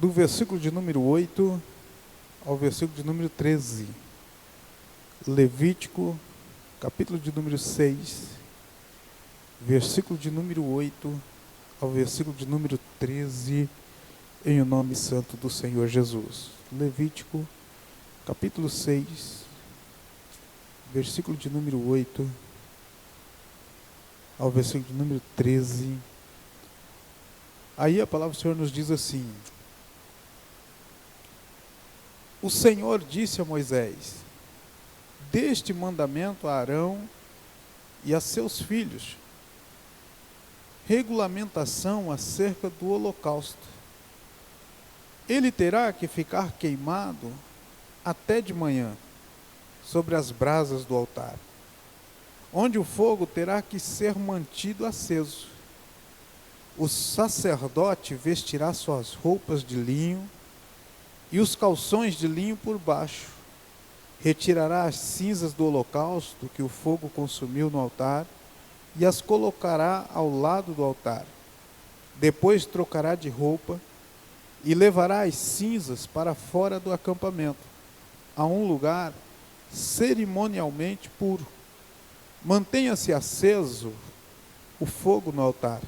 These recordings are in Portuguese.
do versículo de número 8 ao versículo de número 13. Levítico, capítulo de número 6, versículo de número 8 ao versículo de número 13, em o nome santo do Senhor Jesus. Levítico, capítulo 6, versículo de número 8 ao versículo de número 13. Aí a palavra do Senhor nos diz assim: o Senhor disse a Moisés: deste mandamento a Arão e a seus filhos, regulamentação acerca do holocausto. Ele terá que ficar queimado até de manhã, sobre as brasas do altar, onde o fogo terá que ser mantido aceso. O sacerdote vestirá suas roupas de linho e os calções de linho por baixo. Retirará as cinzas do holocausto que o fogo consumiu no altar e as colocará ao lado do altar. Depois trocará de roupa e levará as cinzas para fora do acampamento, a um lugar cerimonialmente puro. Mantenha-se aceso o fogo no altar.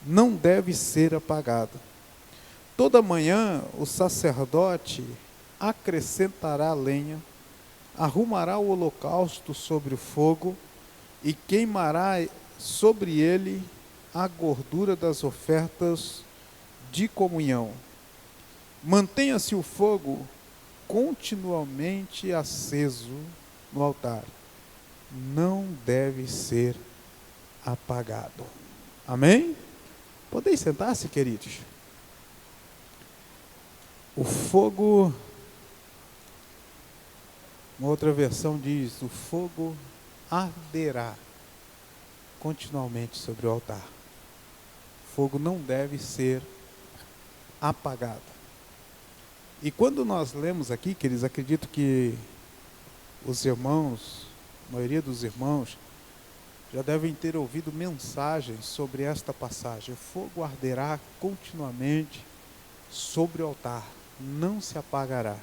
Não deve ser apagado. Toda manhã o sacerdote acrescentará lenha, arrumará o holocausto sobre o fogo e queimará sobre ele a gordura das ofertas de comunhão. Mantenha-se o fogo continuamente aceso no altar. Não deve ser apagado. Amém? Podem sentar-se, queridos. O fogo, uma outra versão diz, o fogo arderá continuamente sobre o altar. O fogo não deve ser apagado. E quando nós lemos aqui, queridos, acredito que os irmãos, a maioria dos irmãos, já devem ter ouvido mensagens sobre esta passagem. O fogo arderá continuamente sobre o altar, não se apagará.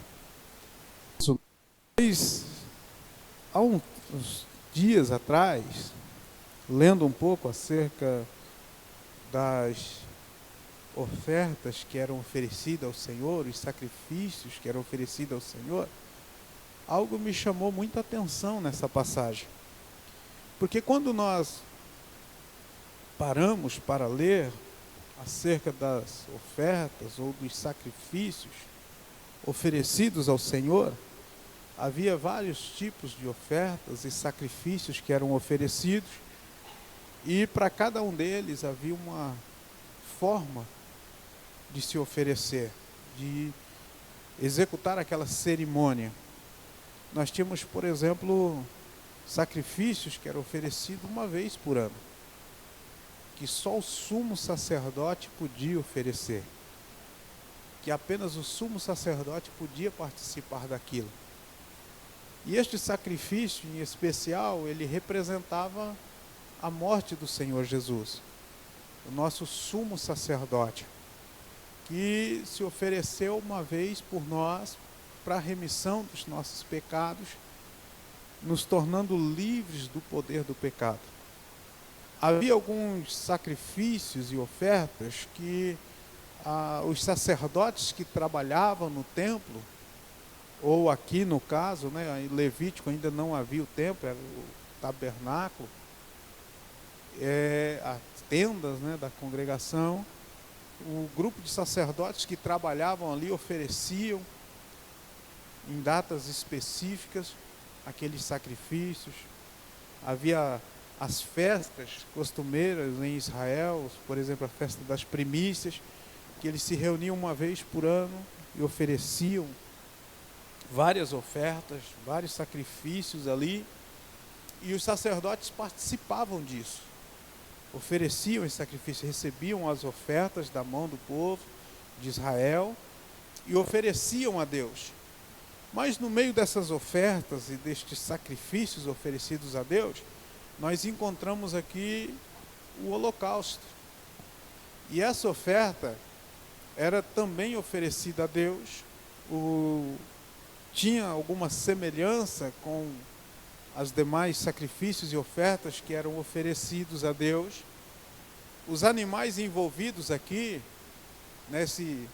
Mas, há uns dias atrás, lendo um pouco acerca das ofertas que eram oferecidas ao Senhor, os sacrifícios que eram oferecidos ao Senhor, algo me chamou muita atenção nessa passagem. Porque quando nós paramos para ler acerca das ofertas ou dos sacrifícios oferecidos ao Senhor, havia vários tipos de ofertas e sacrifícios que eram oferecidos, e para cada um deles havia uma forma de se oferecer, de executar aquela cerimônia. Nós tínhamos, por exemplo, sacrifícios que eram oferecidos uma vez por ano, que só o sumo sacerdote podia oferecer, que apenas o sumo sacerdote podia participar daquilo. E este sacrifício em especial, ele representava a morte do Senhor Jesus, o nosso sumo sacerdote, que se ofereceu uma vez por nós para a remissão dos nossos pecados, nos tornando livres do poder do pecado. Havia alguns sacrifícios e ofertas que os sacerdotes que trabalhavam no templo, ou aqui no caso, em Levítico ainda não havia o templo, era o tabernáculo, as tendas da congregação. O grupo de sacerdotes que trabalhavam ali ofereciam em datas específicas aqueles sacrifícios. Havia as festas costumeiras em Israel, por exemplo, a festa das primícias, que eles se reuniam uma vez por ano e ofereciam várias ofertas, vários sacrifícios ali, e os sacerdotes participavam disso, ofereciam esse sacrifício, recebiam as ofertas da mão do povo de Israel e ofereciam a Deus. Mas no meio dessas ofertas e destes sacrifícios oferecidos a Deus, nós encontramos aqui o holocausto. E essa oferta, era também oferecida a Deus, tinha alguma semelhança com os demais sacrifícios e ofertas que eram oferecidos a Deus. Os animais envolvidos aqui, nesse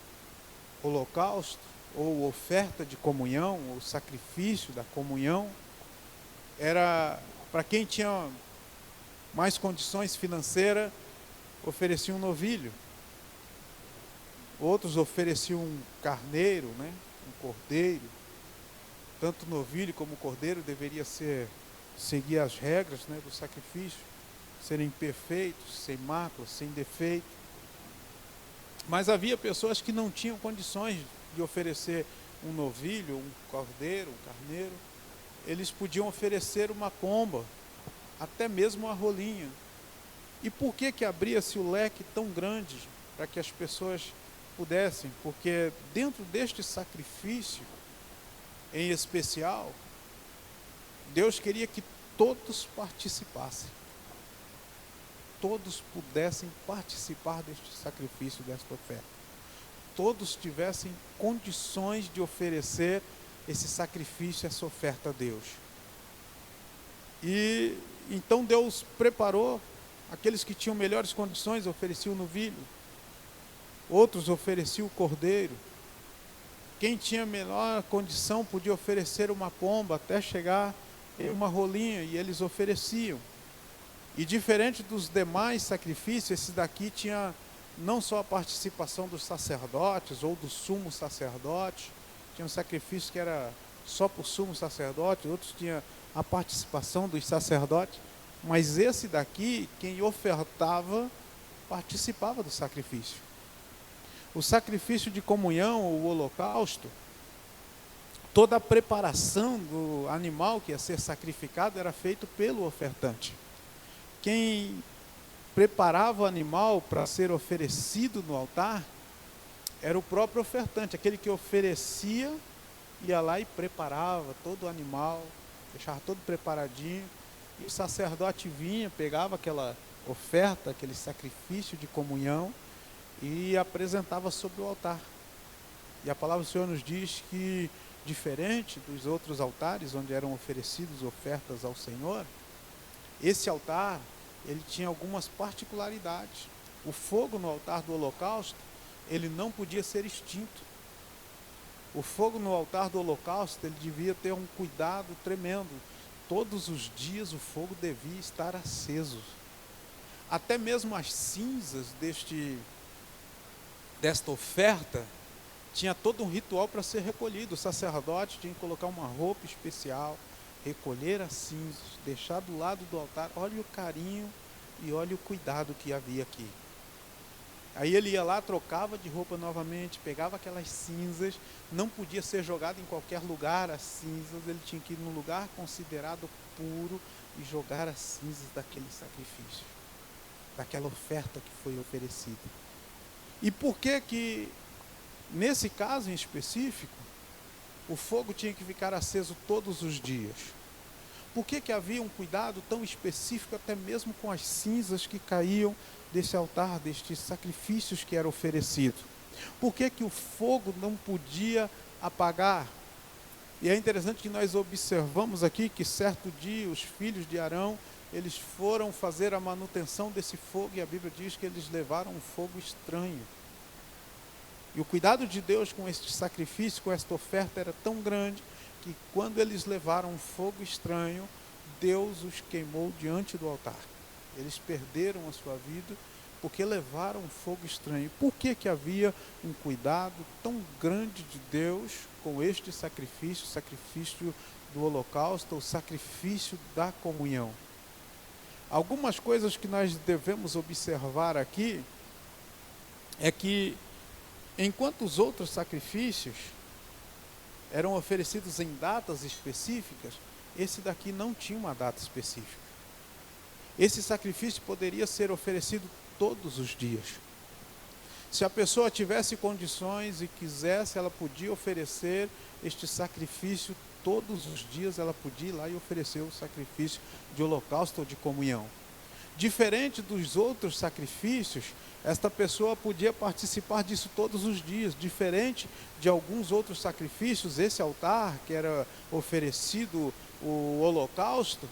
holocausto, ou oferta de comunhão, ou sacrifício da comunhão, era para quem tinha mais condições financeiras, oferecia um novilho. Outros ofereciam um carneiro, né? Um cordeiro. Tanto o novilho como o cordeiro deveria seguir as regras, né, do sacrifício, serem perfeitos, sem mácula, sem defeito. Mas havia pessoas que não tinham condições de oferecer um novilho, um cordeiro, um carneiro. Eles podiam oferecer uma pomba, até mesmo uma rolinha. E por que abria-se o leque tão grande para que as pessoas pudessem? Porque dentro deste sacrifício, em especial, Deus queria que todos participassem. Todos pudessem participar deste sacrifício, desta oferta. Todos tivessem condições de oferecer esse sacrifício, essa oferta a Deus. E então Deus preparou aqueles que tinham melhores condições, ofereciam o novilho. Outros ofereciam o cordeiro. Quem tinha menor condição podia oferecer uma pomba, até chegar em uma rolinha, e eles ofereciam. E diferente dos demais sacrifícios, esse daqui tinha não só a participação dos sacerdotes ou do sumo sacerdote, tinha um sacrifício que era só para o sumo sacerdote, outros tinham a participação dos sacerdotes, mas esse daqui, quem ofertava, participava do sacrifício. O sacrifício de comunhão, o holocausto, toda a preparação do animal que ia ser sacrificado era feito pelo ofertante. Quem preparava o animal para ser oferecido no altar era o próprio ofertante, aquele que oferecia, ia lá e preparava todo o animal, deixava todo preparadinho, e o sacerdote vinha, pegava aquela oferta, aquele sacrifício de comunhão e apresentava sobre o altar. E a palavra do Senhor nos diz que, diferente dos outros altares onde eram oferecidas ofertas ao Senhor, esse altar, ele tinha algumas particularidades. O fogo no altar do holocausto, ele não podia ser extinto. O fogo no altar do holocausto, ele devia ter um cuidado tremendo. Todos os dias o fogo devia estar aceso. Até mesmo as cinzas desta oferta, tinha todo um ritual para ser recolhido. O sacerdote tinha que colocar uma roupa especial, recolher as cinzas, deixar do lado do altar. Olha o carinho e olha o cuidado que havia aqui. Aí ele ia lá, trocava de roupa novamente, pegava aquelas cinzas, não podia ser jogado em qualquer lugar as cinzas, ele tinha que ir num lugar considerado puro e jogar as cinzas daquele sacrifício, daquela oferta que foi oferecida. E por que nesse caso em específico, o fogo tinha que ficar aceso todos os dias? Por que havia um cuidado tão específico até mesmo com as cinzas que caíam desse altar, destes sacrifícios que eram oferecidos? Por que o fogo não podia apagar? E é interessante que nós observamos aqui que certo dia os filhos de Arão, eles foram fazer a manutenção desse fogo, e a Bíblia diz que eles levaram um fogo estranho. E o cuidado de Deus com este sacrifício, com esta oferta, era tão grande que quando eles levaram um fogo estranho, Deus os queimou diante do altar. Eles perderam a sua vida porque levaram um fogo estranho. Por que havia um cuidado tão grande de Deus com este sacrifício, o sacrifício do holocausto, o sacrifício da comunhão? Algumas coisas que nós devemos observar aqui é que, enquanto os outros sacrifícios eram oferecidos em datas específicas, esse daqui não tinha uma data específica. Esse sacrifício poderia ser oferecido todos os dias. Se a pessoa tivesse condições e quisesse, ela podia oferecer este sacrifício todos os dias, ela podia ir lá e oferecer o sacrifício de holocausto ou de comunhão. Diferente dos outros sacrifícios, esta pessoa podia participar disso todos os dias, diferente de alguns outros sacrifícios. Esse altar, que era oferecido o holocausto,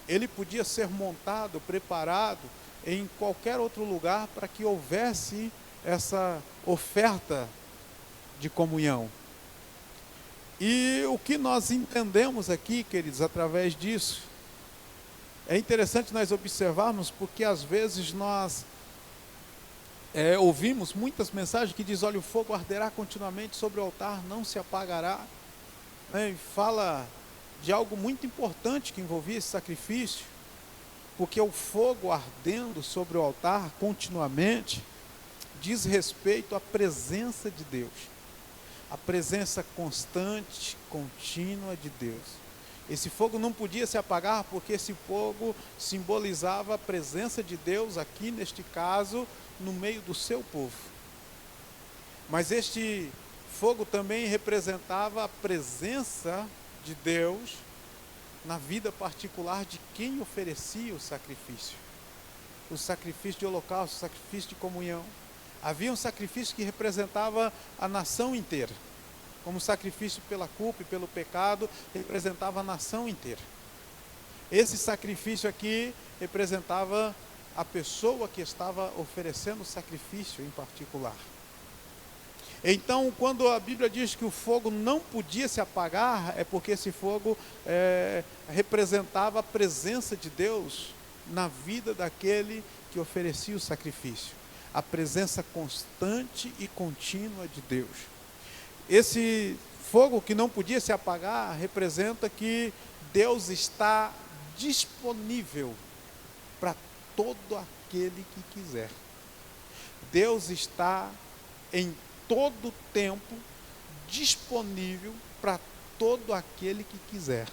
ele podia ser montado, preparado em qualquer outro lugar para que houvesse essa oferta de comunhão. E o que nós entendemos aqui, queridos, através disso, é interessante nós observarmos, porque às vezes nós ouvimos muitas mensagens que dizem: olha, o fogo arderá continuamente sobre o altar, não se apagará, né? E fala de algo muito importante que envolvia esse sacrifício, porque o fogo ardendo sobre o altar continuamente diz respeito à presença de Deus, a presença constante, contínua de Deus. Esse fogo não podia se apagar, porque esse fogo simbolizava a presença de Deus, aqui neste caso, no meio do seu povo. Mas este fogo também representava a presença de Deus na vida particular de quem oferecia o sacrifício de holocausto, o sacrifício de comunhão. Havia um sacrifício que representava a nação inteira, como sacrifício pela culpa e pelo pecado, representava a nação inteira. Esse sacrifício aqui representava a pessoa que estava oferecendo o sacrifício em particular. Então, quando a Bíblia diz que o fogo não podia se apagar, é porque esse fogo representava a presença de Deus na vida daquele que oferecia o sacrifício, a presença constante e contínua de Deus. Esse fogo que não podia se apagar representa que Deus está disponível para todo aquele que quiser. Deus está em todo tempo disponível para todo aquele que quiser.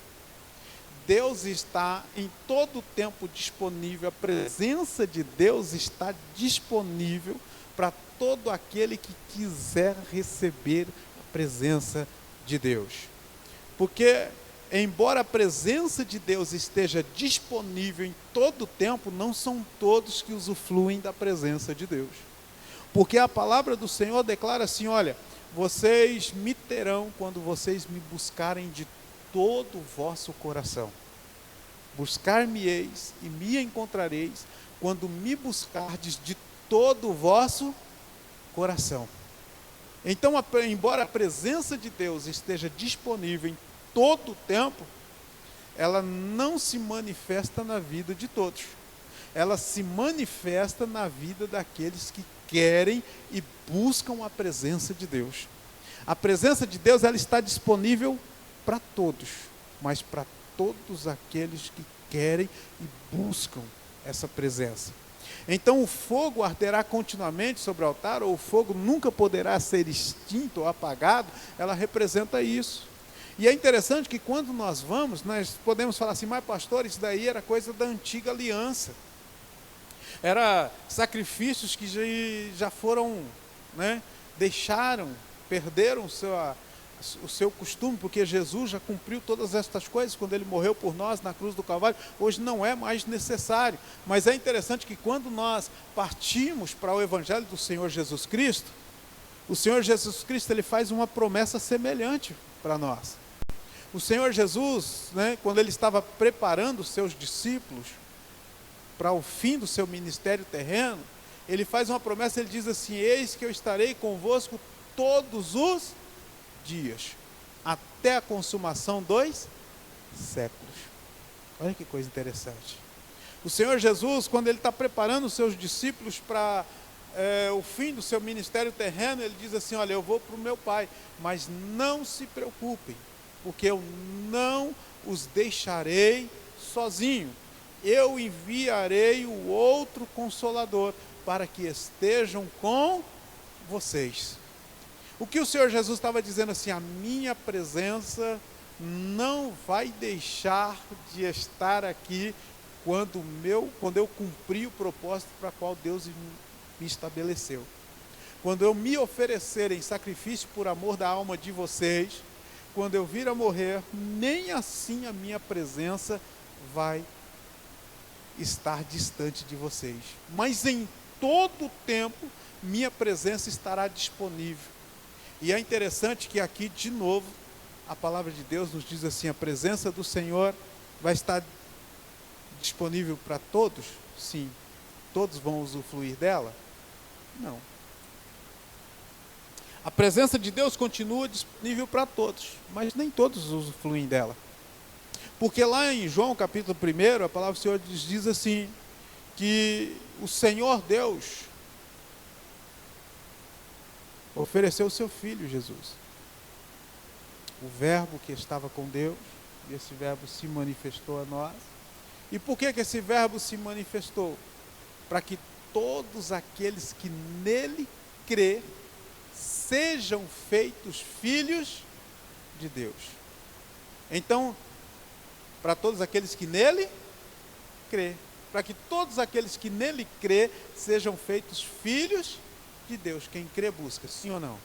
Deus está em todo tempo disponível, a presença de Deus está disponível para todo aquele que quiser receber a presença de Deus. Porque, embora a presença de Deus esteja disponível em todo tempo, não são todos que usufruem da presença de Deus. Porque a palavra do Senhor declara assim: olha, vocês me terão quando vocês me buscarem de todo o vosso coração. Buscar-me-eis e me encontrareis quando me buscardes de todo o vosso coração. Então, embora a presença de Deus esteja disponível em todo o tempo, ela não se manifesta na vida de todos. Ela se manifesta na vida daqueles que querem e buscam a presença de Deus. A presença de Deus, ela está disponível para todos, mas para todos aqueles que querem e buscam essa presença. Então o fogo arderá continuamente sobre o altar, ou o fogo nunca poderá ser extinto ou apagado. Ela representa isso. E é interessante que quando nós podemos falar assim: mas pastor, isso daí era coisa da antiga aliança. Era sacrifícios que já foram, perderam o seu costume, porque Jesus já cumpriu todas estas coisas quando ele morreu por nós na cruz do Calvário. Hoje não é mais necessário. Mas é interessante que quando nós partimos para o Evangelho do Senhor Jesus Cristo, o Senhor Jesus Cristo, ele faz uma promessa semelhante para nós. O Senhor Jesus, quando ele estava preparando os seus discípulos para o fim do seu ministério terreno, ele faz uma promessa. Ele diz assim: eis que eu estarei convosco todos os dias, até a consumação dos séculos. Olha que coisa interessante. O Senhor Jesus, quando ele está preparando os seus discípulos para o fim do seu ministério terreno, ele diz assim: olha, eu vou para o meu Pai, mas não se preocupem, porque eu não os deixarei sozinho. Eu enviarei o outro Consolador para que estejam com vocês. O que o Senhor Jesus estava dizendo assim: a minha presença não vai deixar de estar aqui quando eu cumprir o propósito para qual Deus me estabeleceu. Quando eu me oferecer em sacrifício por amor da alma de vocês, quando eu vir a morrer, nem assim a minha presença vai estar distante de vocês. Mas em todo o tempo minha presença estará disponível. E é interessante que aqui, de novo, a palavra de Deus nos diz assim: a presença do Senhor vai estar disponível para todos? Sim. Todos vão usufruir dela? Não. A presença de Deus continua disponível para todos, mas nem todos usufruem dela. Porque lá em João capítulo 1, a palavra do Senhor diz assim, que o Senhor Deus ofereceu o seu Filho Jesus. O verbo que estava com Deus, e esse verbo se manifestou a nós. E por que esse verbo se manifestou? Para que todos aqueles que nele crê sejam feitos filhos de Deus. Então, para todos aqueles que nele crê, para que todos aqueles que nele crê sejam feitos filhos de Deus. Quem crê busca, sim ou não?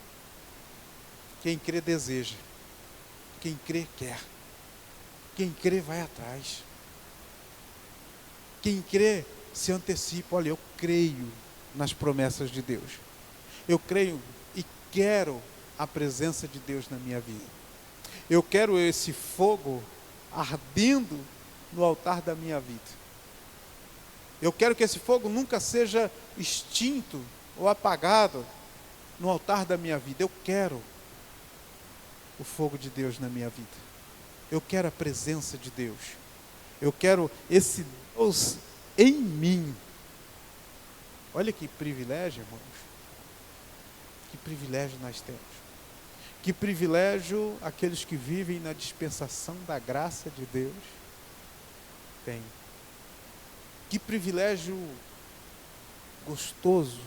Quem crê deseja. Quem crê quer. Quem crê vai atrás. Quem crê se antecipa. Olha, eu creio nas promessas de Deus. Eu creio e quero a presença de Deus na minha vida. Eu quero esse fogo ardendo no altar da minha vida. Eu quero que esse fogo nunca seja extinto ou apagado no altar da minha vida. Eu quero o fogo de Deus na minha vida. Eu quero a presença de Deus. Eu quero esse Deus em mim. Olha que privilégio, irmãos. Que privilégio nós temos. Que privilégio aqueles que vivem na dispensação da graça de Deus têm. Que privilégio gostoso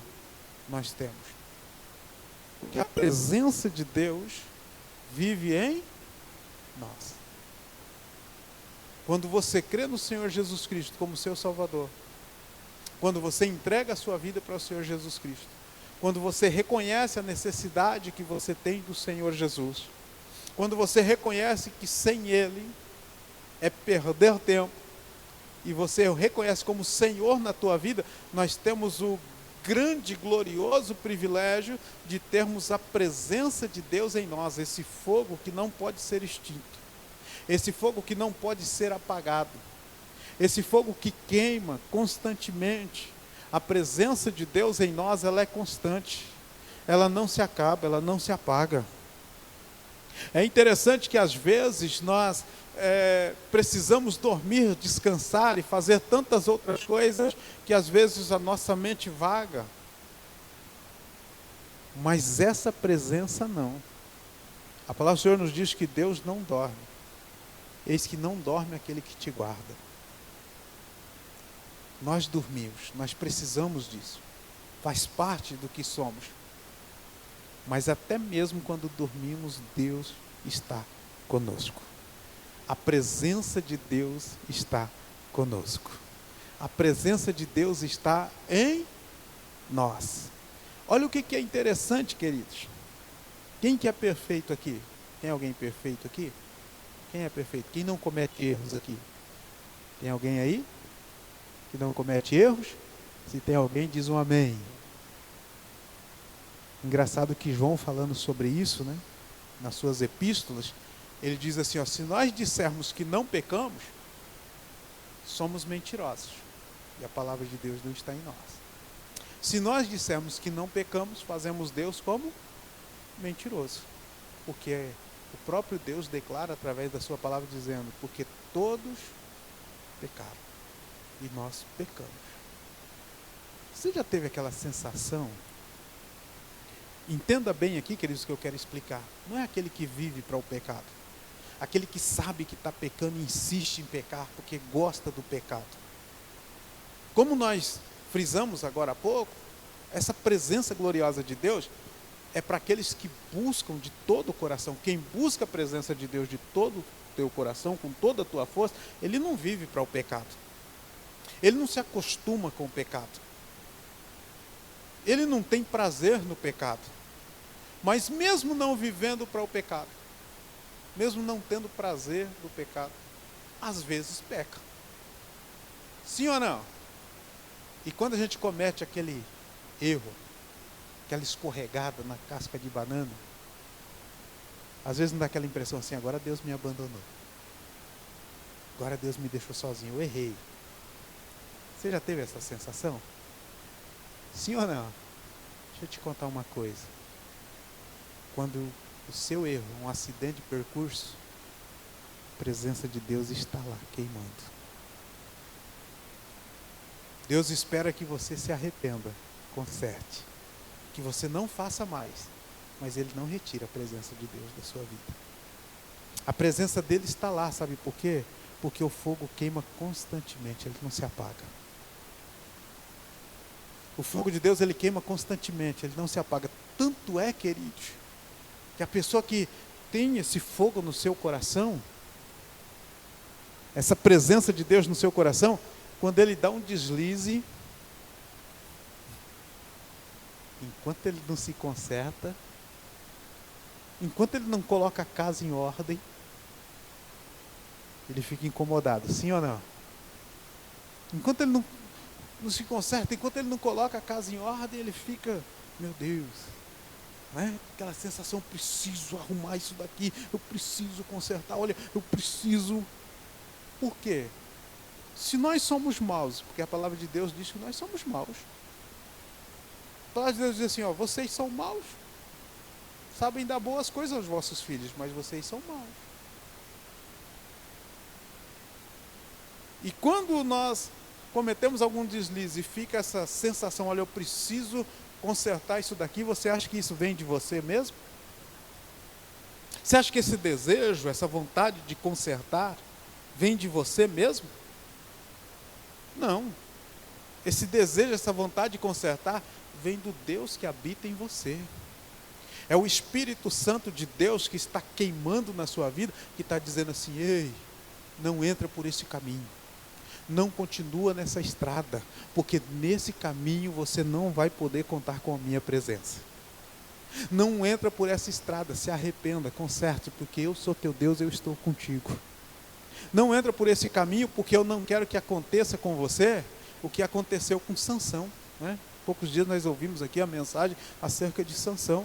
nós temos. Que a presença de Deus vive em nós. Quando você crê no Senhor Jesus Cristo como seu Salvador, quando você entrega a sua vida para o Senhor Jesus Cristo, quando você reconhece a necessidade que você tem do Senhor Jesus, quando você reconhece que sem Ele é perder tempo, e você o reconhece como Senhor na tua vida, nós temos o grande e glorioso privilégio de termos a presença de Deus em nós, esse fogo que não pode ser extinto, esse fogo que não pode ser apagado, esse fogo que queima constantemente. A presença de Deus em nós, ela é constante, ela não se acaba, ela não se apaga. É interessante que às vezes nós precisamos dormir, descansar e fazer tantas outras coisas que às vezes a nossa mente vaga. Mas essa presença não. A palavra do Senhor nos diz que Deus não dorme. Eis que não dorme aquele que te guarda. Nós dormimos, nós precisamos disso. Faz parte do que somos. Mas até mesmo quando dormimos, Deus está conosco. A presença de Deus está conosco. A presença de Deus está em nós. Olha o que é interessante, queridos. Quem que é perfeito aqui? Tem alguém perfeito aqui? Quem é perfeito? Quem não comete erros aqui? Tem alguém aí que não comete erros? Se tem alguém, diz um amém. Engraçado que João, falando sobre isso, né, nas suas epístolas, ele diz assim, ó, se nós dissermos que não pecamos, somos mentirosos. E a palavra de Deus não está em nós. Se nós dissermos que não pecamos, fazemos Deus como mentiroso. Porque o próprio Deus declara através da sua palavra dizendo, porque todos pecaram e nós pecamos. Você já teve aquela sensação? Entenda bem aqui, queridos, o que eu quero explicar. Não é aquele que vive para o pecado. Aquele que sabe que está pecando e insiste em pecar porque gosta do pecado. Como nós frisamos agora há pouco, essa presença gloriosa de Deus é para aqueles que buscam de todo o coração. Quem busca a presença de Deus de todo o teu coração, com toda a tua força, ele não vive para o pecado. Ele não se acostuma com o pecado. Ele não tem prazer no pecado. Mas mesmo não vivendo para o pecado, mesmo não tendo prazer do pecado, às vezes peca. Sim ou não? E quando a gente comete aquele erro, aquela escorregada na casca de banana, às vezes não dá aquela impressão assim, agora Deus me abandonou. Agora Deus me deixou sozinho, eu errei. Você já teve essa sensação? Sim ou não? Deixa eu te contar uma coisa. Quando o seu erro é um acidente de percurso, a presença de Deus está lá, queimando. Deus espera que você se arrependa, conserte, que você não faça mais, mas Ele não retira a presença de Deus da sua vida. A presença dele está lá, sabe por quê? Porque o fogo queima constantemente, ele não se apaga. O fogo de Deus, ele queima constantemente, ele não se apaga. Tanto é, queridos, que a pessoa que tem esse fogo no seu coração, essa presença de Deus no seu coração, quando ele dá um deslize, enquanto ele não se conserta, enquanto ele não coloca a casa em ordem, ele fica incomodado, sim ou não? Enquanto ele não se conserta, enquanto ele não coloca a casa em ordem, ele fica, meu Deus, né? Aquela sensação, preciso arrumar isso daqui, eu preciso consertar, olha, eu preciso. Por quê? Se nós somos maus, porque a palavra de Deus diz que nós somos maus. A palavra de Deus diz assim, ó, vocês são maus, sabem dar boas coisas aos vossos filhos, mas vocês são maus. E quando nós cometemos algum deslize e fica essa sensação, olha, eu preciso consertar isso daqui, você acha que isso vem de você mesmo? Você acha que esse desejo, essa vontade de consertar, vem de você mesmo? Não. Esse desejo, essa vontade de consertar, vem do Deus que habita em você. É o Espírito Santo de Deus que está queimando na sua vida, que está dizendo assim, ei, não entra por esse caminho. Não continua nessa estrada, porque nesse caminho você não vai poder contar com a minha presença. Não entra por essa estrada, se arrependa, conserte, porque eu sou teu Deus, eu estou contigo. Não entra por esse caminho, porque eu não quero que aconteça com você o que aconteceu com Sansão, né? Poucos dias nós ouvimos aqui a mensagem acerca de Sansão.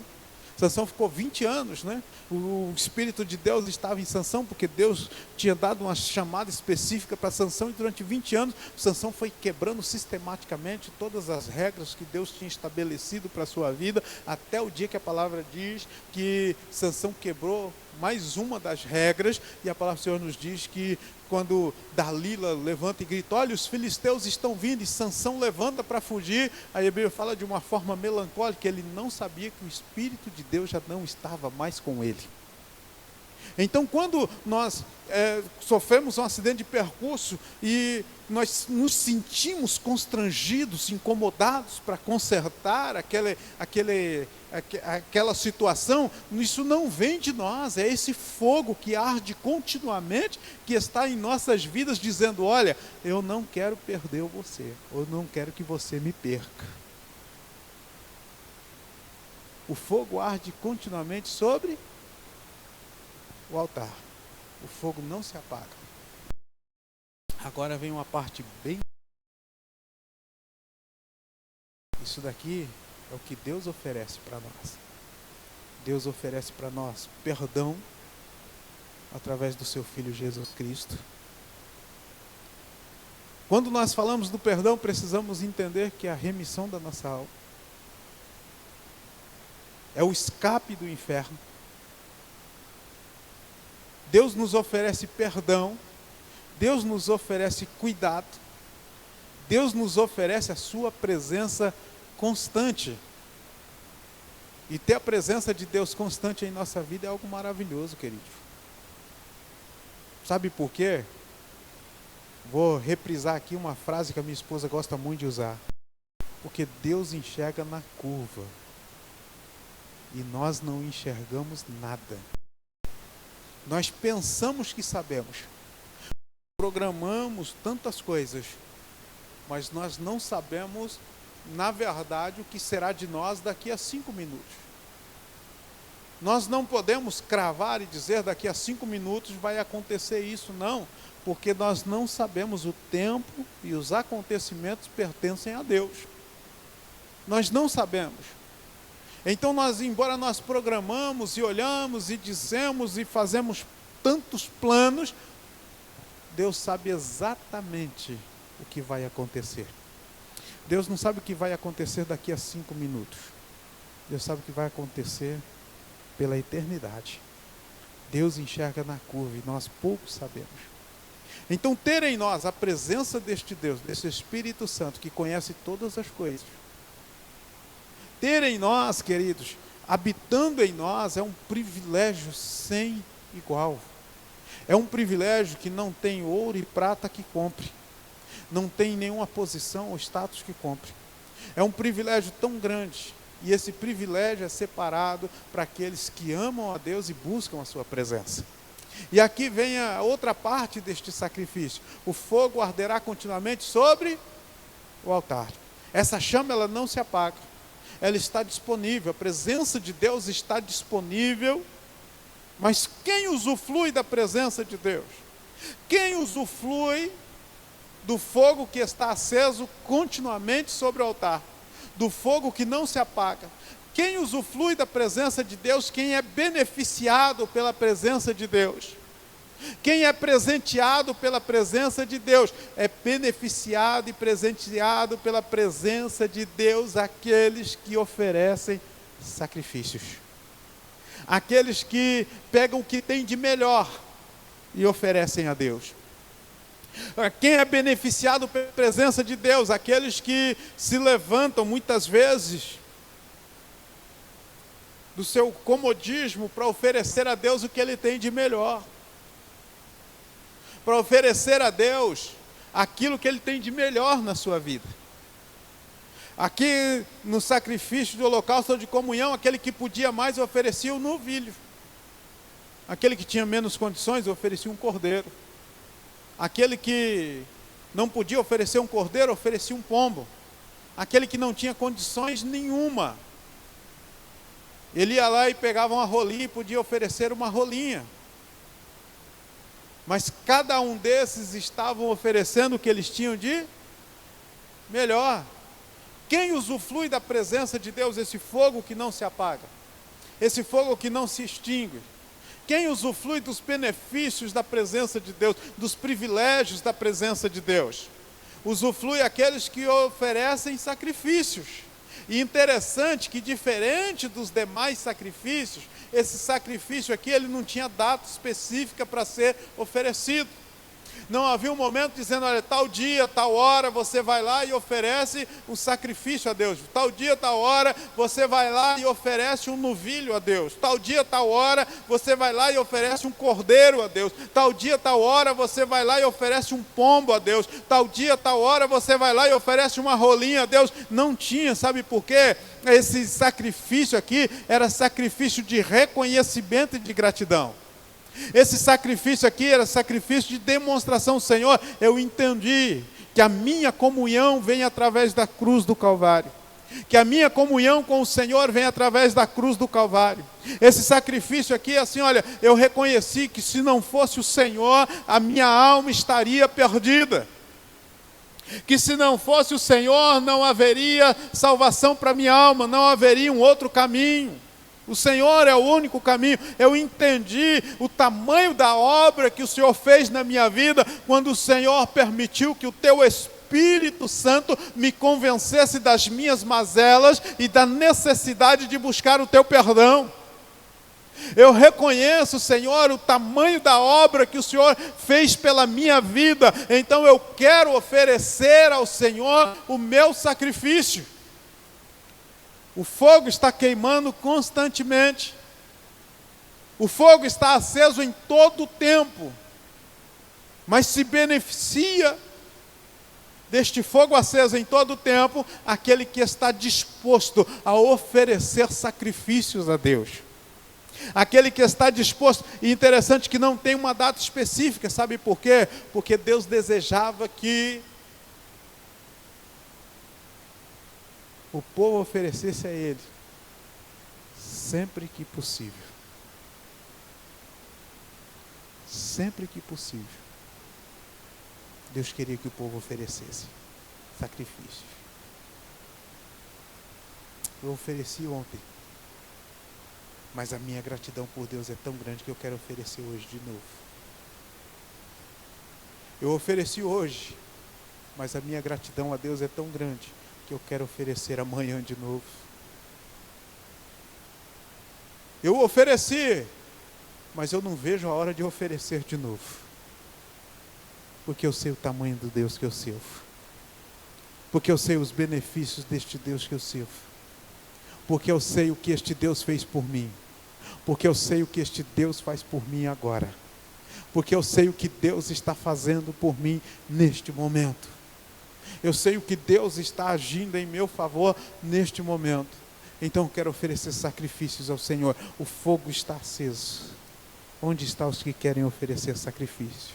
Sansão ficou 20 anos, né? O Espírito de Deus estava em Sansão, porque Deus tinha dado uma chamada específica para Sansão, e durante 20 anos, Sansão foi quebrando sistematicamente todas as regras que Deus tinha estabelecido para a sua vida, até o dia que a palavra diz que Sansão quebrou mais uma das regras, e a palavra do Senhor nos diz que quando Dalila levanta e grita, olha, os filisteus estão vindo, e Sansão levanta para fugir, a Bíblia fala de uma forma melancólica, ele não sabia que o Espírito de Deus já não estava mais com ele. Então, quando nós sofremos um acidente de percurso e nós nos sentimos constrangidos, incomodados para consertar aquela situação, isso não vem de nós, é esse fogo que arde continuamente, que está em nossas vidas, dizendo, olha, eu não quero perder você, eu não quero que você me perca. O fogo arde continuamente sobre o altar. O fogo não se apaga. Agora vem uma parte bem... Isso daqui é o que Deus oferece para nós. Deus oferece para nós perdão através do seu Filho Jesus Cristo. Quando nós falamos do perdão, precisamos entender que a remissão da nossa alma é o escape do inferno. Deus nos oferece perdão, Deus nos oferece cuidado, Deus nos oferece a sua presença constante. E ter a presença de Deus constante em nossa vida é algo maravilhoso, querido. Sabe por quê? Vou reprisar aqui uma frase que a minha esposa gosta muito de usar. Porque Deus enxerga na curva e nós não enxergamos nada. Nós pensamos que sabemos, programamos tantas coisas, mas nós não sabemos, na verdade, o que será de nós daqui a 5 minutos. Nós não podemos cravar e dizer daqui a 5 minutos vai acontecer isso, não, porque nós não sabemos o tempo e os acontecimentos pertencem a Deus. Nós não sabemos. Então embora nós programamos e olhamos e dizemos e fazemos tantos planos, Deus sabe exatamente o que vai acontecer. Deus não sabe o que vai acontecer daqui a 5 minutos. Deus sabe o que vai acontecer pela eternidade. Deus enxerga na curva e nós pouco sabemos. Então ter em nós a presença deste Deus, desse Espírito Santo que conhece todas as coisas, ter em nós, queridos, habitando em nós, é um privilégio sem igual. É um privilégio que não tem ouro e prata que compre. Não tem nenhuma posição ou status que compre. É um privilégio tão grande. E esse privilégio é separado para aqueles que amam a Deus e buscam a sua presença. E aqui vem a outra parte deste sacrifício. O fogo arderá continuamente sobre o altar. Essa chama, ela não se apaga. Ela está disponível, a presença de Deus está disponível. Mas quem usufrui da presença de Deus? Quem usufrui do fogo que está aceso continuamente sobre o altar? Do fogo que não se apaga? Quem usufrui da presença de Deus? Quem é beneficiado pela presença de Deus? Quem é presenteado pela presença de Deus? É beneficiado e presenteado pela presença de Deus aqueles que oferecem sacrifícios. Aqueles que pegam o que tem de melhor e oferecem a Deus. Quem é beneficiado pela presença de Deus? Aqueles que se levantam muitas vezes do seu comodismo para oferecer a Deus o que Ele tem de melhor. Para oferecer a Deus aquilo que Ele tem de melhor na sua vida. Aqui no sacrifício de holocausto ou de comunhão, aquele que podia mais oferecia um novilho. Aquele que tinha menos condições oferecia um cordeiro. Aquele que não podia oferecer um cordeiro oferecia um pombo. Aquele que não tinha condições nenhuma, ele ia lá e pegava uma rolinha e podia oferecer uma rolinha. Mas cada um desses estavam oferecendo o que eles tinham de melhor. Quem usufrui da presença de Deus? Esse fogo que não se apaga, esse fogo que não se extingue. Quem usufrui dos benefícios da presença de Deus, dos privilégios da presença de Deus? Usufrui aqueles que oferecem sacrifícios. E interessante que, diferente dos demais sacrifícios, esse sacrifício aqui, ele não tinha data específica para ser oferecido. Não havia um momento dizendo, olha, tal dia, tal hora, você vai lá e oferece um sacrifício a Deus. Tal dia, tal hora, você vai lá e oferece um novilho a Deus. Tal dia, tal hora, você vai lá e oferece um cordeiro a Deus. Tal dia, tal hora, você vai lá e oferece um pombo a Deus. Tal dia, tal hora, você vai lá e oferece uma rolinha a Deus. Não tinha, sabe por quê? Esse sacrifício aqui era sacrifício de reconhecimento e de gratidão. Esse sacrifício aqui era sacrifício de demonstração. Senhor, eu entendi que a minha comunhão vem através da cruz do Calvário. Que a minha comunhão com o Senhor vem através da cruz do Calvário. Esse sacrifício aqui é assim, olha, eu reconheci que se não fosse o Senhor, a minha alma estaria perdida. Que se não fosse o Senhor, não haveria salvação para a minha alma, não haveria um outro caminho. O Senhor é o único caminho. Eu entendi o tamanho da obra que o Senhor fez na minha vida, quando o Senhor permitiu que o Teu Espírito Santo me convencesse das minhas mazelas e da necessidade de buscar o Teu perdão. Eu reconheço, Senhor, o tamanho da obra que o Senhor fez pela minha vida. Então eu quero oferecer ao Senhor o meu sacrifício. O fogo está queimando constantemente. O fogo está aceso em todo o tempo. Mas se beneficia deste fogo aceso em todo o tempo aquele que está disposto a oferecer sacrifícios a Deus. Aquele que está disposto, e interessante que não tem uma data específica, sabe por quê? Porque Deus desejava que o povo oferecesse a Ele, sempre que possível. Sempre que possível. Deus queria que o povo oferecesse sacrifícios. Eu ofereci ontem, mas a minha gratidão por Deus é tão grande que eu quero oferecer hoje de novo. Eu ofereci hoje, mas a minha gratidão a Deus é tão grande que eu quero oferecer amanhã de novo. Eu ofereci, mas eu não vejo a hora de oferecer de novo, porque eu sei o tamanho do Deus que eu sirvo, porque eu sei os benefícios deste Deus que eu sirvo, porque eu sei o que este Deus fez por mim, porque eu sei o que este Deus faz por mim agora, porque eu sei o que Deus está fazendo por mim neste momento. Eu sei o que Deus está agindo em meu favor neste momento. Então eu quero oferecer sacrifícios ao Senhor. O fogo está aceso. Onde estão os que querem oferecer sacrifício?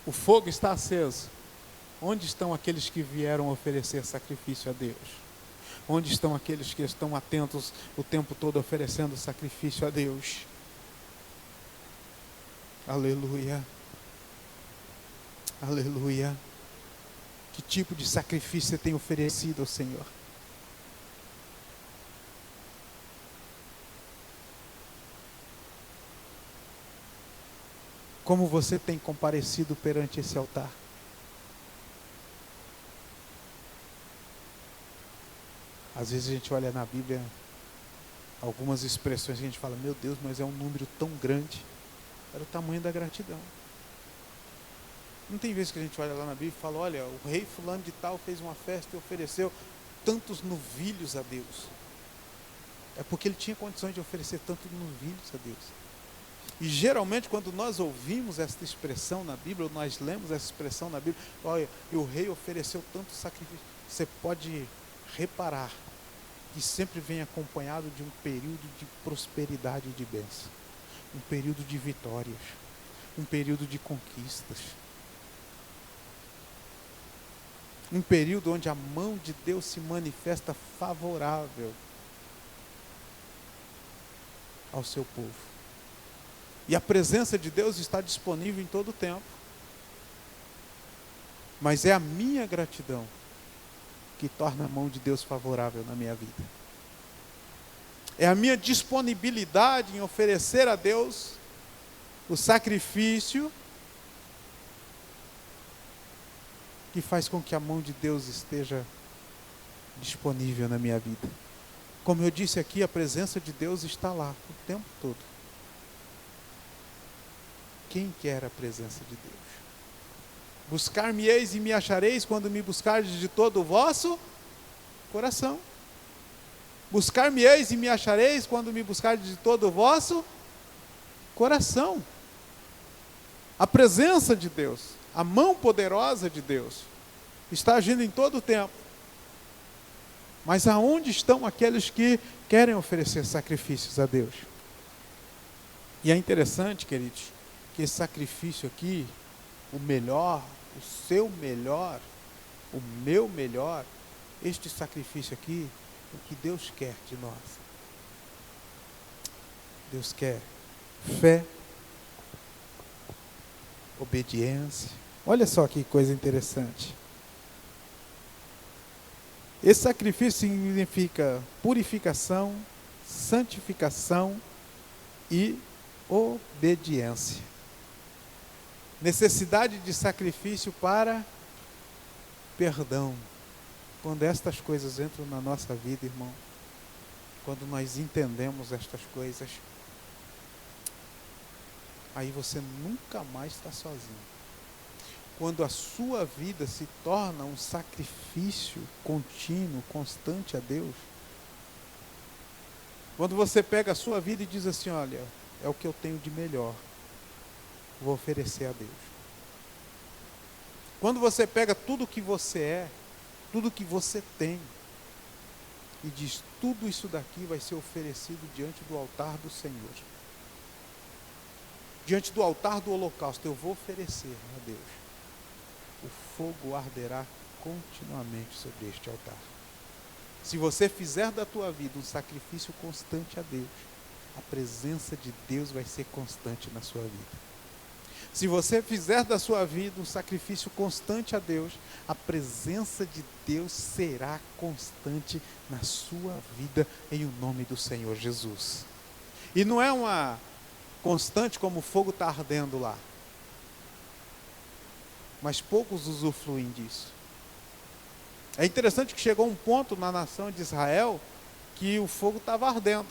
O fogo está aceso. Onde estão aqueles que vieram oferecer sacrifício a Deus? Onde estão aqueles que estão atentos o tempo todo oferecendo sacrifício a Deus? Aleluia. Aleluia. Que tipo de sacrifício você tem oferecido ao Senhor? Como você tem comparecido perante esse altar? Às vezes a gente olha na Bíblia algumas expressões que a gente fala, meu Deus, mas é um número tão grande. Era o tamanho da gratidão. Não tem vezes que a gente olha lá na Bíblia e fala, olha, o rei fulano de tal fez uma festa e ofereceu tantos novilhos a Deus. É porque ele tinha condições de oferecer tantos novilhos a Deus. E geralmente quando nós ouvimos essa expressão na Bíblia, ou nós lemos essa expressão na Bíblia, olha, e o rei ofereceu tanto sacrifício, você pode reparar que sempre vem acompanhado de um período de prosperidade e de bênção, um período de vitórias, um período de conquistas, um período onde a mão de Deus se manifesta favorável ao seu povo. E a presença de Deus está disponível em todo o tempo. Mas é a minha gratidão que torna a mão de Deus favorável na minha vida. É a minha disponibilidade em oferecer a Deus o sacrifício que faz com que a mão de Deus esteja disponível na minha vida. Como eu disse aqui, a presença de Deus está lá o tempo todo. Quem quer a presença de Deus? Buscar-me-eis e me achareis quando me buscardes de todo o vosso coração. Buscar-me-eis e me achareis quando me buscardes de todo o vosso coração. A presença de Deus, a mão poderosa de Deus, está agindo em todo o tempo. Mas aonde estão aqueles que querem oferecer sacrifícios a Deus? E é interessante, queridos, que esse sacrifício aqui, o melhor, o seu melhor, o meu melhor, este sacrifício aqui, o que Deus quer de nós. Deus quer fé, obediência. Olha só que coisa interessante. Esse sacrifício significa purificação, santificação e obediência. Necessidade de sacrifício para perdão. Quando estas coisas entram na nossa vida, irmão, quando nós entendemos estas coisas, aí você nunca mais está sozinho. Quando a sua vida se torna um sacrifício contínuo, constante a Deus, quando você pega a sua vida e diz assim, olha, é o que eu tenho de melhor, vou oferecer a Deus. Quando você pega tudo que você é, tudo que você tem, e diz, tudo isso daqui vai ser oferecido diante do altar do Senhor. Diante do altar do holocausto, eu vou oferecer a Deus. O fogo arderá continuamente sobre este altar. Se você fizer da tua vida um sacrifício constante a Deus, a presença de Deus vai ser constante na sua vida. Se você fizer da sua vida um sacrifício constante a Deus, a presença de Deus será constante na sua vida, em o nome do Senhor Jesus. E não é uma constante como o fogo está ardendo lá, mas poucos usufruem disso. É interessante que chegou um ponto na nação de Israel que o fogo estava ardendo,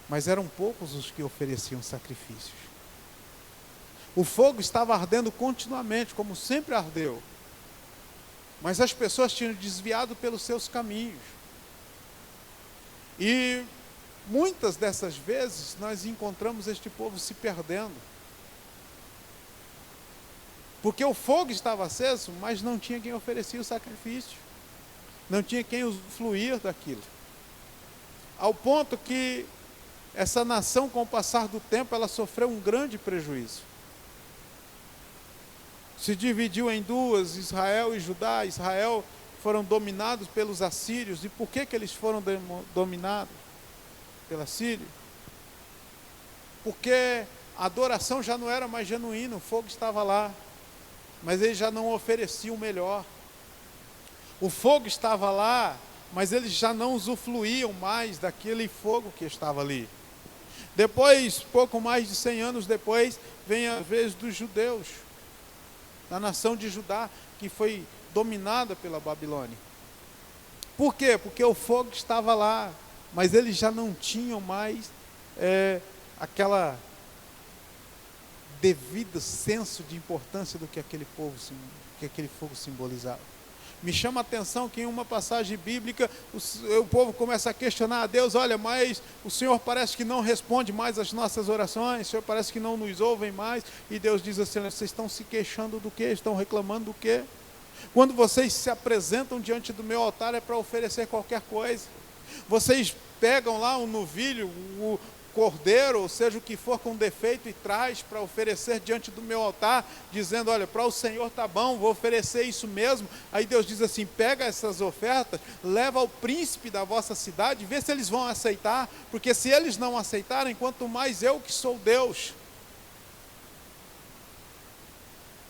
mas eram poucos os que ofereciam sacrifícios. O fogo estava ardendo continuamente, como sempre ardeu, mas as pessoas tinham desviado pelos seus caminhos. E muitas dessas vezes nós encontramos este povo se perdendo, porque o fogo estava aceso, mas não tinha quem oferecia o sacrifício, não tinha quem usufruir daquilo, ao ponto que essa nação, com o passar do tempo, ela sofreu um grande prejuízo. Se dividiu em duas, Israel e Judá. Israel foram dominados pelos assírios. E por que eles foram dominados pela Síria? Porque a adoração já não era mais genuína, o fogo estava lá, mas eles já não ofereciam o melhor. O fogo estava lá, mas eles já não usufruíam mais daquele fogo que estava ali. Depois, pouco mais de 100 anos depois, vem a vez dos judeus, da nação de Judá, que foi dominada pela Babilônia. Por quê? Porque o fogo estava lá, mas eles já não tinham mais aquela devido senso de importância do que aquele fogo simbolizava. Me chama a atenção que em uma passagem bíblica o povo começa a questionar a Deus: olha, mas o Senhor parece que não responde mais às nossas orações, o Senhor parece que não nos ouve mais. E Deus diz assim: vocês estão se queixando do quê? Estão reclamando do quê? Quando vocês se apresentam diante do meu altar é para oferecer qualquer coisa. Vocês pegam lá um novilho, o cordeiro, ou seja, o que for com defeito, e traz para oferecer diante do meu altar, dizendo: olha, para o Senhor está bom, vou oferecer isso mesmo. Aí Deus diz assim: pega essas ofertas, leva ao príncipe da vossa cidade, vê se eles vão aceitar, porque se eles não aceitarem, quanto mais eu que sou Deus,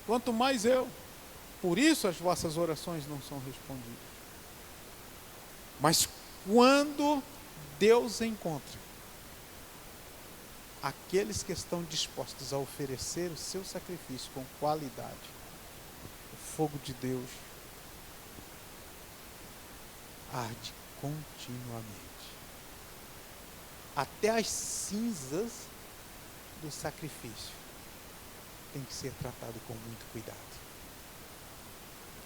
quanto mais eu. Por isso as vossas orações não são respondidas. Mas quando Deus encontra aqueles que estão dispostos a oferecer o seu sacrifício com qualidade, o fogo de Deus arde continuamente. Até as cinzas do sacrifício tem que ser tratado com muito cuidado.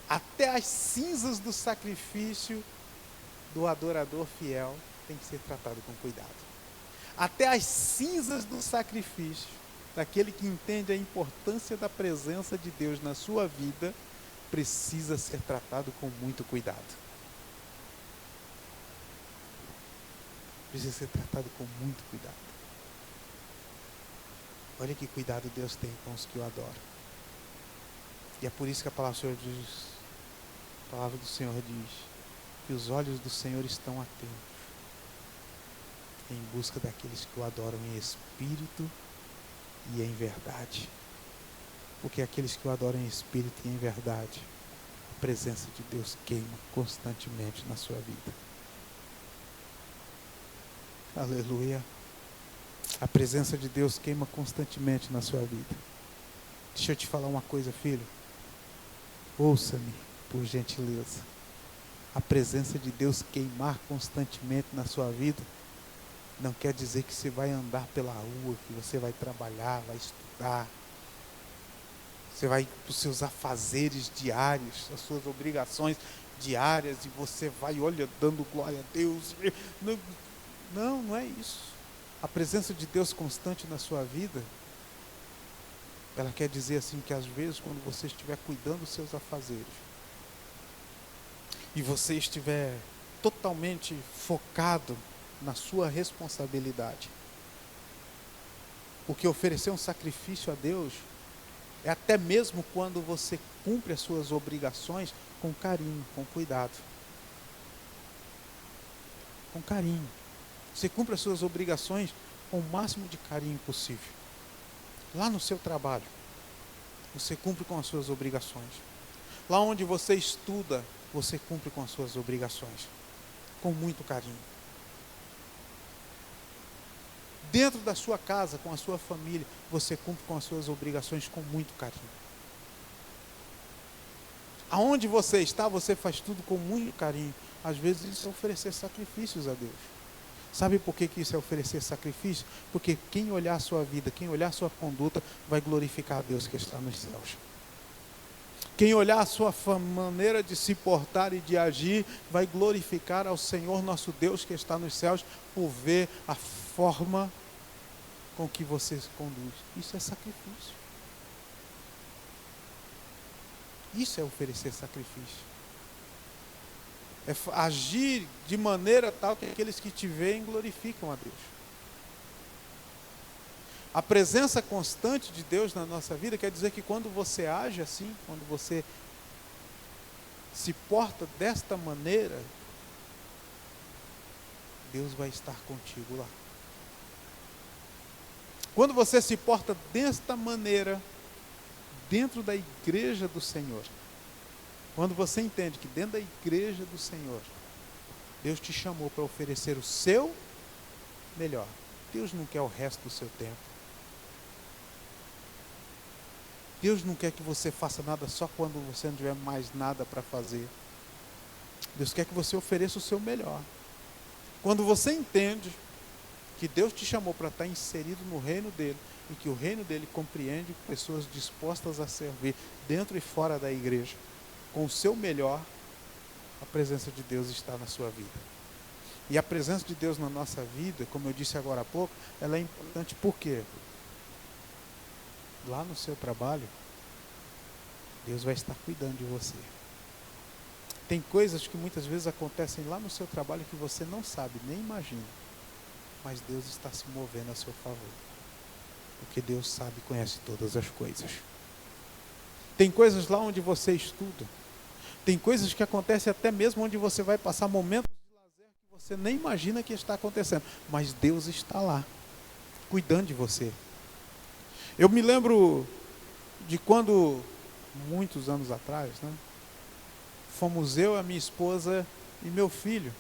Até as cinzas do sacrifício do adorador fiel tem que ser tratado com cuidado. Até as cinzas do sacrifício daquele que entende a importância da presença de Deus na sua vida precisa ser tratado com muito cuidado. Precisa ser tratado com muito cuidado. Olha que cuidado Deus tem com os que o adoram. E é por isso que a palavra do Senhor diz que os olhos do Senhor estão atentos em busca daqueles que o adoram em espírito e em verdade. Porque aqueles que o adoram em espírito e em verdade, a presença de Deus queima constantemente na sua vida. Aleluia. A presença de Deus queima constantemente na sua vida. Deixa eu te falar uma coisa, filho. Ouça-me, por gentileza. A presença de Deus queimar constantemente na sua vida não quer dizer que você vai andar pela rua, que você vai trabalhar, vai estudar, você vai para os seus afazeres diários, as suas obrigações diárias, e você vai, olha, dando glória a Deus. Não é isso. A presença de Deus constante na sua vida, ela quer dizer assim que às vezes quando você estiver cuidando dos seus afazeres, e você estiver totalmente focado na sua responsabilidade, porque oferecer um sacrifício a Deus é até mesmo quando você cumpre as suas obrigações com carinho, com cuidado. Com carinho. Você cumpre as suas obrigações com o máximo de carinho possível. Lá no seu trabalho, você cumpre com as suas obrigações. Lá onde você estuda, você cumpre com as suas obrigações. Com muito carinho. Dentro da sua casa, com a sua família, você cumpre com as suas obrigações com muito carinho. Aonde você está, você faz tudo com muito carinho. Às vezes isso é oferecer sacrifícios a Deus. Sabe por que isso é oferecer sacrifício? Porque quem olhar a sua vida, quem olhar a sua conduta, vai glorificar a Deus que está nos céus. Quem olhar a sua maneira de se portar e de agir, vai glorificar ao Senhor nosso Deus que está nos céus, por ver a forma com que você se conduz. Isso é sacrifício. Isso é oferecer sacrifício. É agir de maneira tal que aqueles que te veem glorificam a Deus. A presença constante de Deus na nossa vida quer dizer que quando você age assim, quando você se porta desta maneira, Deus vai estar contigo lá. Quando você se porta desta maneira, dentro da igreja do Senhor, quando você entende que dentro da igreja do Senhor, Deus te chamou para oferecer o seu melhor. Deus não quer o resto do seu tempo. Deus não quer que você faça nada só quando você não tiver mais nada para fazer. Deus quer que você ofereça o seu melhor. Quando você entende que Deus te chamou para estar inserido no reino dele, e que o reino dele compreende pessoas dispostas a servir dentro e fora da igreja, com o seu melhor, a presença de Deus está na sua vida. E a presença de Deus na nossa vida, como eu disse agora há pouco, ela é importante por quê? Lá no seu trabalho, Deus vai estar cuidando de você. Tem coisas que muitas vezes acontecem lá no seu trabalho que você não sabe, nem imagina. Mas Deus está se movendo a seu favor. Porque Deus sabe e conhece todas as coisas. Tem coisas lá onde você estuda. Tem coisas que acontecem até mesmo onde você vai passar momentos de lazer que você nem imagina que está acontecendo. Mas Deus está lá, cuidando de você. Eu me lembro de quando, muitos anos atrás, fomos eu, a minha esposa e meu filho.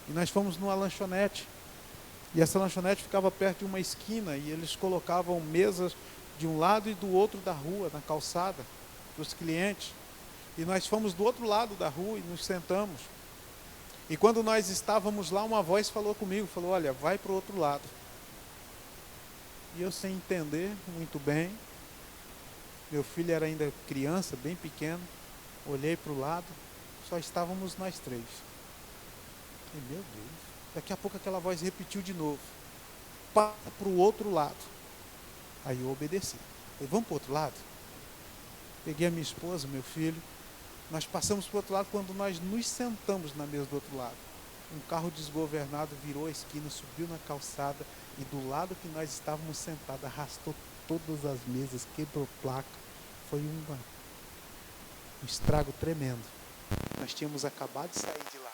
E nós fomos numa lanchonete. E essa lanchonete ficava perto de uma esquina e eles colocavam mesas de um lado e do outro da rua, na calçada, para os clientes. E nós fomos do outro lado da rua e nos sentamos. E quando nós estávamos lá, uma voz falou comigo, falou, olha, vai para o outro lado. E eu sem entender muito bem, meu filho era ainda criança, bem pequeno, olhei para o lado, só estávamos nós três. E meu Deus, daqui a pouco aquela voz repetiu de novo, passa para o outro lado. Aí eu obedeci. Falei, vamos para o outro lado? Peguei a minha esposa, meu filho, nós passamos para o outro lado. Quando nós nos sentamos na mesa do outro lado, um carro desgovernado virou a esquina, subiu na calçada e do lado que nós estávamos sentados, arrastou todas as mesas, quebrou placa. Foi um estrago tremendo. Nós tínhamos acabado de sair de lá.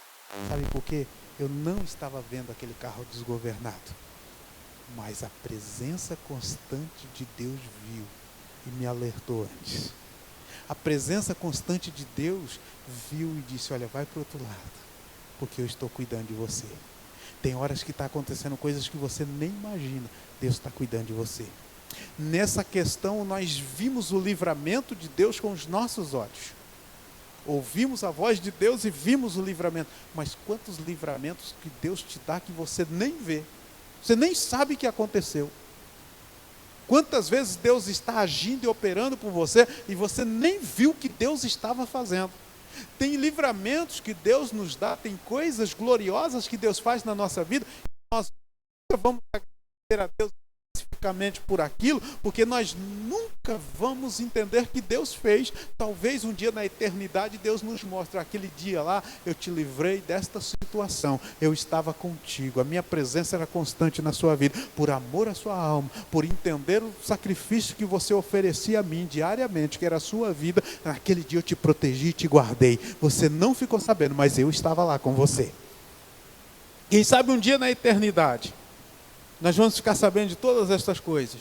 Sabe por quê? Eu não estava vendo aquele carro desgovernado. Mas a presença constante de Deus viu e me alertou antes. A presença constante de Deus viu e disse, olha, vai para o outro lado, porque eu estou cuidando de você. Tem horas que está acontecendo coisas que você nem imagina. Deus está cuidando de você. Nessa questão, nós vimos o livramento de Deus com os nossos olhos. Ouvimos a voz de Deus e vimos o livramento. Mas quantos livramentos que Deus te dá que você nem vê. Você nem sabe o que aconteceu. Quantas vezes Deus está agindo e operando por você e você nem viu o que Deus estava fazendo. Tem livramentos que Deus nos dá, tem coisas gloriosas que Deus faz na nossa vida. Nós nunca vamos agradecer a Deus especificamente por aquilo, porque nós nunca vamos entender que Deus fez. Talvez um dia na eternidade Deus nos mostre, aquele dia lá eu te livrei desta situação, eu estava contigo, a minha presença era constante na sua vida, por amor à sua alma, por entender o sacrifício que você oferecia a mim diariamente, que era a sua vida. Naquele dia eu te protegi e te guardei, você não ficou sabendo, mas eu estava lá com você. Quem sabe um dia na eternidade nós vamos ficar sabendo de todas estas coisas.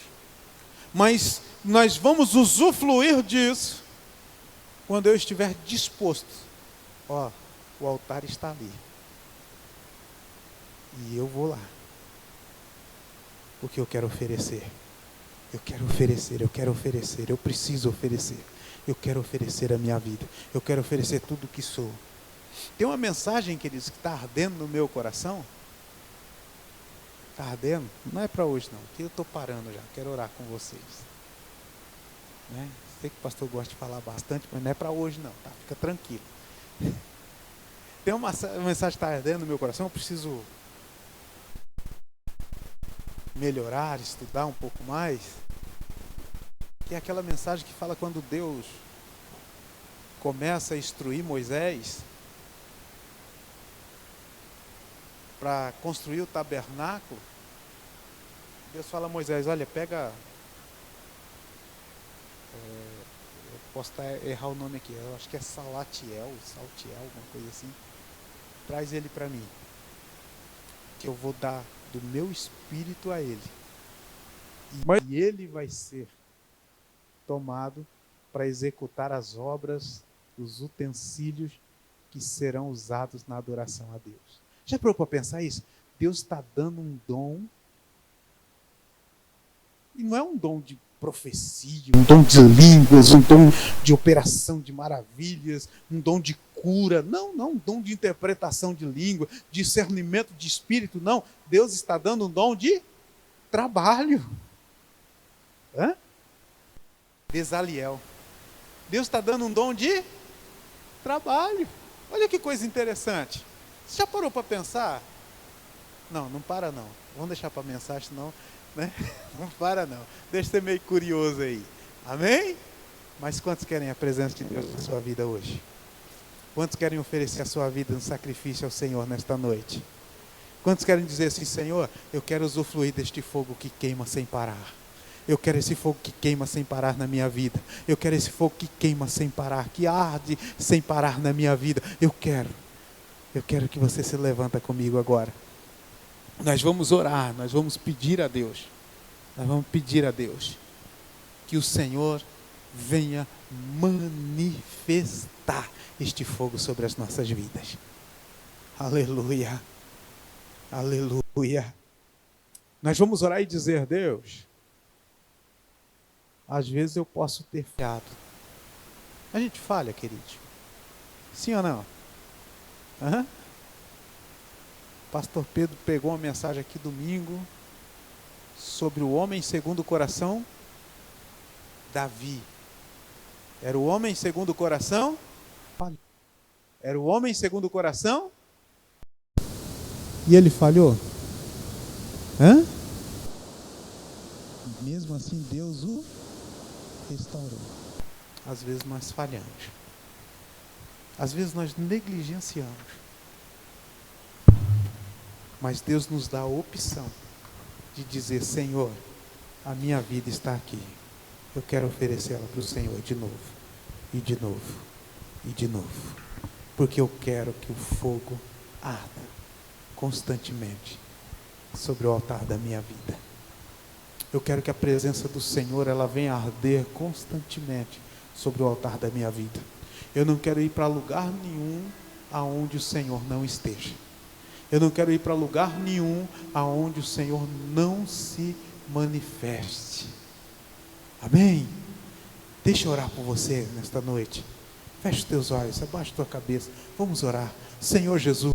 Mas nós vamos usufruir disso quando eu estiver disposto. Ó, o altar está ali. E eu vou lá. Porque eu quero oferecer. Eu quero oferecer, eu quero oferecer, eu preciso oferecer. Eu quero oferecer a minha vida. Eu quero oferecer tudo o que sou. Tem uma mensagem, queridos, que está ardendo no meu coração. Está ardendo? Não é para hoje não, porque eu estou parando já. Quero orar com vocês. Né? Sei que o pastor gosta de falar bastante, mas não é para hoje não, tá? Fica tranquilo. Tem uma mensagem que está ardendo no meu coração, eu preciso melhorar, estudar um pouco mais. Que é aquela mensagem que fala quando Deus começa a instruir Moisés para construir o tabernáculo. Deus fala a Moisés, olha, pega, eu posso errar o nome aqui, eu acho que é Salatiel, alguma coisa assim. Traz ele para mim, que eu vou dar do meu espírito a ele. E ele vai ser tomado para executar as obras, os utensílios que serão usados na adoração a Deus. Já parou para pensar isso? Deus está dando um dom, e não é um dom de profecia, um dom de línguas, um dom de operação de maravilhas, um dom de cura, não, um dom de interpretação de língua, discernimento de espírito, não. Deus está dando um dom de trabalho. Bezaliel. Deus está dando um dom de trabalho. Olha que coisa interessante. Você já parou para pensar? Não para não. Vamos deixar para a mensagem, senão, né? Não para não. Deixa ser meio curioso aí. Amém? Mas quantos querem a presença de Deus na sua vida hoje? Quantos querem oferecer a sua vida no sacrifício ao Senhor nesta noite? Quantos querem dizer assim, Senhor, eu quero usufruir deste fogo que queima sem parar. Eu quero esse fogo que queima sem parar na minha vida. Eu quero esse fogo que queima sem parar, que arde sem parar na minha vida. Eu quero que você se levanta comigo agora. Nós vamos orar, nós vamos pedir a Deus. Nós vamos pedir a Deus que o Senhor venha manifestar este fogo sobre as nossas vidas. Aleluia. Aleluia. Nós vamos orar e dizer, Deus, às vezes eu posso ter falhado. A gente falha, querido. Sim ou não? Pastor Pedro pegou uma mensagem aqui domingo sobre o homem segundo o coração, Davi. Era o homem segundo o coração? Era o homem segundo o coração? E ele falhou? Mesmo assim Deus o restaurou. Às vezes nós falhamos. Às vezes nós negligenciamos. Mas Deus nos dá a opção de dizer, Senhor, a minha vida está aqui. Eu quero oferecê-la para o Senhor de novo. E de novo. E de novo. Porque eu quero que o fogo arda constantemente sobre o altar da minha vida. Eu quero que a presença do Senhor, ela venha arder constantemente sobre o altar da minha vida. Eu não quero ir para lugar nenhum aonde o Senhor não esteja. Eu não quero ir para lugar nenhum aonde o Senhor não se manifeste. Amém? Deixa eu orar por você nesta noite. Feche os teus olhos, abaixa a tua cabeça. Vamos orar. Senhor Jesus,